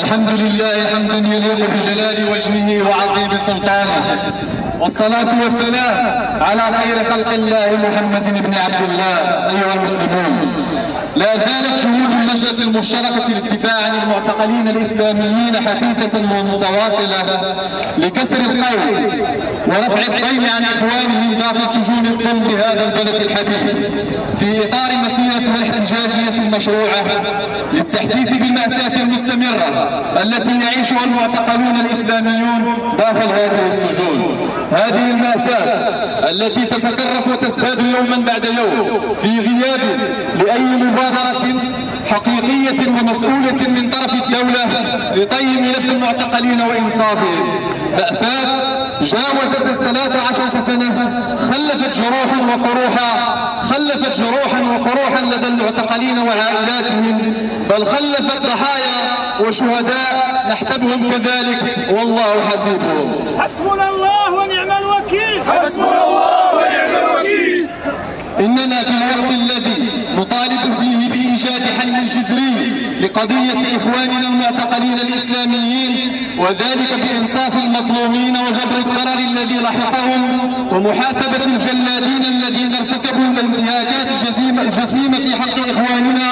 الحمد لله حمدا يليق بجلال وجهه وعظيم سلطانه، والصلاة والسلام على خير خلق الله محمد بن عبد الله. أيها المسلمون، لا زالت جهود اللجنة المشتركة للدفاع عن المعتقلين الإسلاميين حثيثة ومتواصلة لكسر القول ورفع الضيم عن إخوانهم داخل سجون الظلم بهذا البلد الحبيب، في إطار مسيرتها الاحتجاجية المشروعة للتحسيس بالمأساة المستمرة التي يعيشها المعتقلون الإسلاميون داخل هذه السجون. هذه المأساة التي تتكرس وتزداد يوما بعد يوم في غياب لأي مبادرة حقيقية ومسؤولة من طرف الدولة لطي ملف المعتقلين وإنصافهم. مأساة جاوزت 13 سنة، خلفت جروحا وقروحا لدى المعتقلين وعائلاتهم، بل خلفت ضحايا وشهداء نحسبهم كذلك والله حسيبهم. حسبنا الله ونعم الوكيل. حسبنا الله ونعم الوكيل. إننا في الوقت الذي نطالب فيه بإيجاد حل جذري لقضية إخواننا المعتقلين الإسلاميين، وذلك بإنصاف المظلومين وجبر الضرر الذي لحقهم ومحاسبة الجلادين الذين ارتكبوا الانتهاكات الجسيمة في حق إخواننا،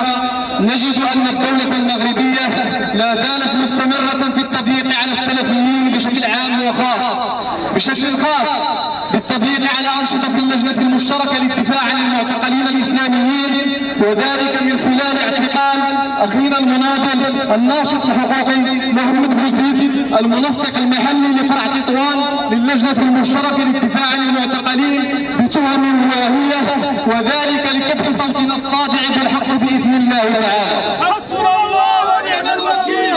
نجد أن الدولة المغربية لا زالت مستمرة في التضييق على السلفيين بشكل عام وخاص، بشكل خاص بالتضييق على أنشطة اللجنة المشتركة للدفاع عن المعتقلين الإسلاميين، وذلك من خلال اعتقال أخينا المناضل الناشط الحقوقي محمود بوزيد المنسق المحلي لفرع تطوان للجنة المشتركة للدفاع عن المعتقلين بتهم واهية، وذلك لكبح صوتنا الصادع بالحق بإذن الله تعالى. حسبنا الله ونعم الوكيل.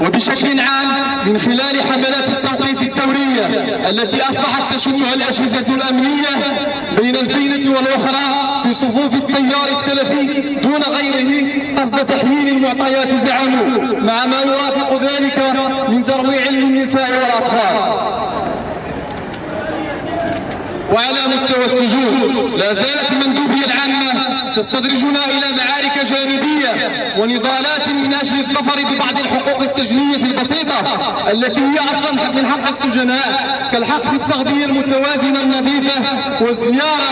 وبشكل عام من خلال حملات التوقيف الدورية التي أصبحت تشنها الأجهزة الأمنية بين الفينة والأخرى في صفوف التيار السلفي دون غيره قصد تحليل المعطيات زعموا، مع ما يرافق ذلك من ترويع للنساء والأطفال. وعلى مستوى السجون لا زالت المندوبية العامة تستدرجنا إلى معارك جانبية ونضالات من أجل الظفر ببعض الحقوق السجنية البسيطة التي هي أصلا من حق السجناء، كالحق في التغذية المتوازنة النظيفة والزيارة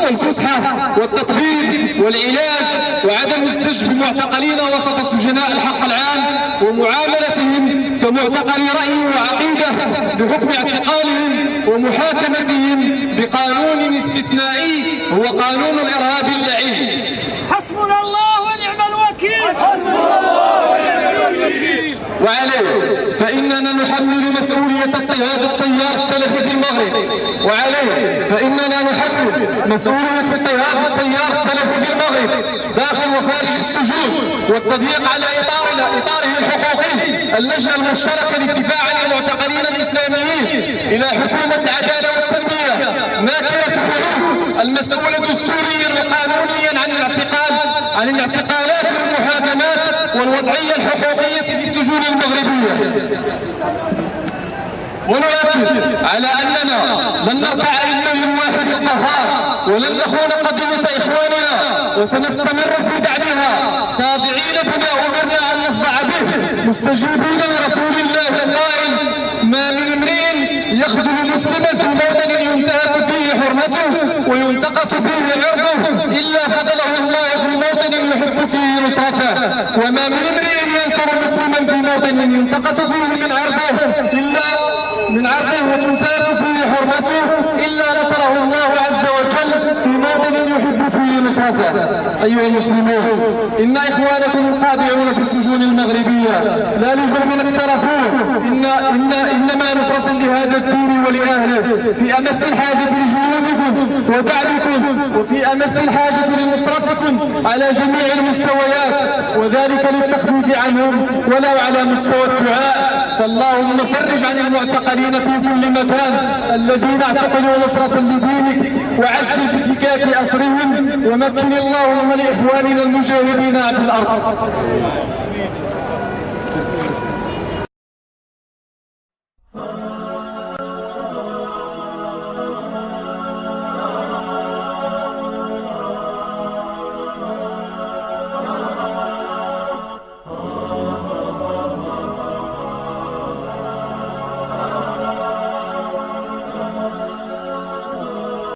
والفسحة والتطبيب والعلاج، وعدم الزج بالمعتقلين وسط سجناء الحق العام ومعاملتهم كمعتقلي رأي وعقيدة بحكم اعتقالهم ومحاكمتهم بقانون استثنائي هو قانون الإرهاب اللعين. حسبنا الله ونعم الوكيل. حسبنا الله ونعم الوكيل. وعليه فإننا نحمل مسؤولية اضطهاد التيار السلفي في المغرب، وعليه فإننا نحمل مسؤولية اضطهاد التيار السلفي في المغرب داخل وخارج السجون والتضييق على إطاره الحقوقي. اللجنة المشتركة للدفاع عن المعتقلين الإسلاميين إلى حكومة العدالة والتنمية ناكلة حدود المسؤول دستوريا وقانونيا عن الاعتقالات والمحاكمات والوضعية الحقوقية في السجون المغربية. ونؤكد على أننا لن نركع لله الواحد القهار ولن نخون قضية إخواننا، وسنستمر في دعمها صادعين بما أمرنا أن نصدع به، مستجيبين لرسول الله القائل: ما من امرئ يخذل مسلما في موطن ينتهك فيه حرمته وينتقص فيه عرضه إلا خذله الله في موطن يحب فيه نصرته، وما من امرئ ينصر مسلما في موطن ينتقص فيه من عرضه وتنتهك فيه حرمته إلا نصره الله عز وجل في موطن يحب فيه نصرته. أيها المسلمون، إن إخوانكم القابعون في السجون المغربية لا لجرم اقترفوه، إنما نصرة لهذا الدين ولأهله في أمس الحاجة لجهودكم ودعمكم، وفي أمس الحاجة لنصرتكم على جميع المستويات، وذلك للتخفيف عنهم ولو على مستوى الدعاء. فاللهم فرج عن المعتقلين في كل مكان الذين اعتقلوا نصرة لدينك، وعجل بفكاك أسرهم، ومكن اللهم لإخواننا المجاهدين في الأرض.